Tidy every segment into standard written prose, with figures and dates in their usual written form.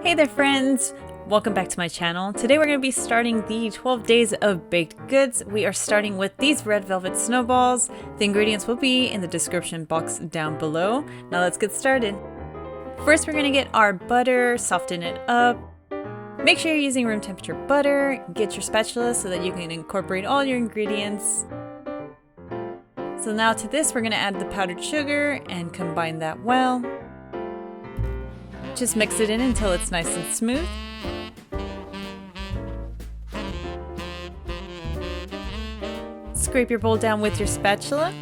Hey there friends! Welcome back to my channel. Today we're going to be starting the 12 days of baked goods. We are starting with these red velvet snowballs. The ingredients will be in the description box down below. Now let's get started. First we're going to get our butter, soften it up. Make sure you're using room temperature butter. Get your spatula so that you can incorporate all your ingredients. So now to this we're going to add the powdered sugar and combine that well. Just mix it in until it's nice and smooth. Scrape your bowl down with your spatula.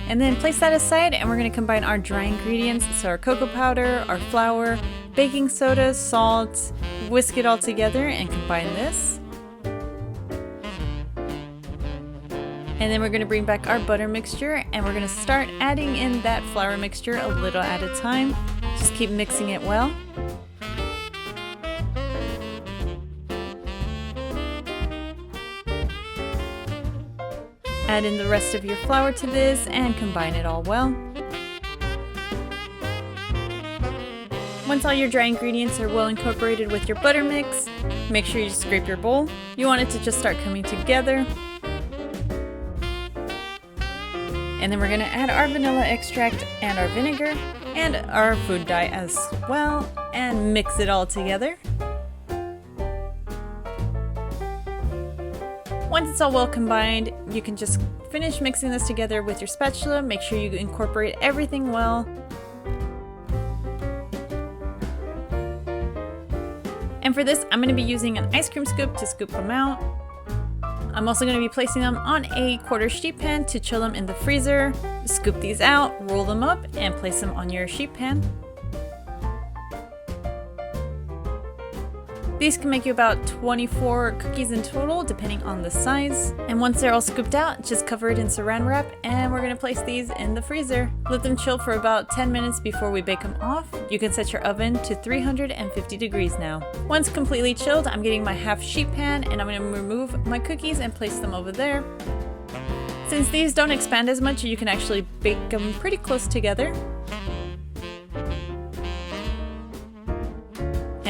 And then place that aside and we're going to combine our dry ingredients. So our cocoa powder, our flour, baking soda, salt, whisk it all together and combine this. And then we're going to bring back our butter mixture and we're going to start adding in that flour mixture a little at a time. Just keep mixing it well. Add in the rest of your flour to this and combine it all well. Once all your dry ingredients are well incorporated with your butter mix, make sure you scrape your bowl. You want it to just start coming together. And then we're going to add our vanilla extract and our vinegar and our food dye as well and mix it all together. Once it's all well combined, you can just finish mixing this together with your spatula. Make sure you incorporate everything well. And for this, I'm going to be using an ice cream scoop to scoop them out. I'm also going to be placing them on a quarter sheet pan to chill them in the freezer. Scoop these out, roll them up, and place them on your sheet pan. These can make you about 24 cookies in total, depending on the size. And once they're all scooped out, just cover it in saran wrap, and we're going to place these in the freezer. Let them chill for about 10 minutes before we bake them off. You can set your oven to 350 degrees now. Once completely chilled, I'm getting my half sheet pan, and I'm going to remove my cookies and place them over there. Since these don't expand as much, you can actually bake them pretty close together.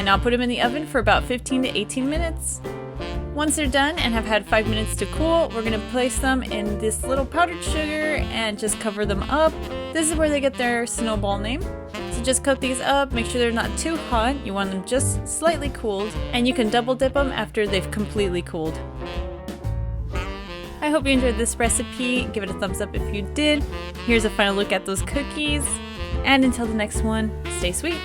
And I'll put them in the oven for about 15 to 18 minutes. Once they're done and have had 5 minutes to cool, we're going to place them in this little powdered sugar and just cover them up. This is where they get their snowball name. So just coat these up, make sure they're not too hot. You want them just slightly cooled, and you can double dip them after they've completely cooled. I hope you enjoyed this recipe. Give it a thumbs up if you did. Here's a final look at those cookies. And until the next one, stay sweet.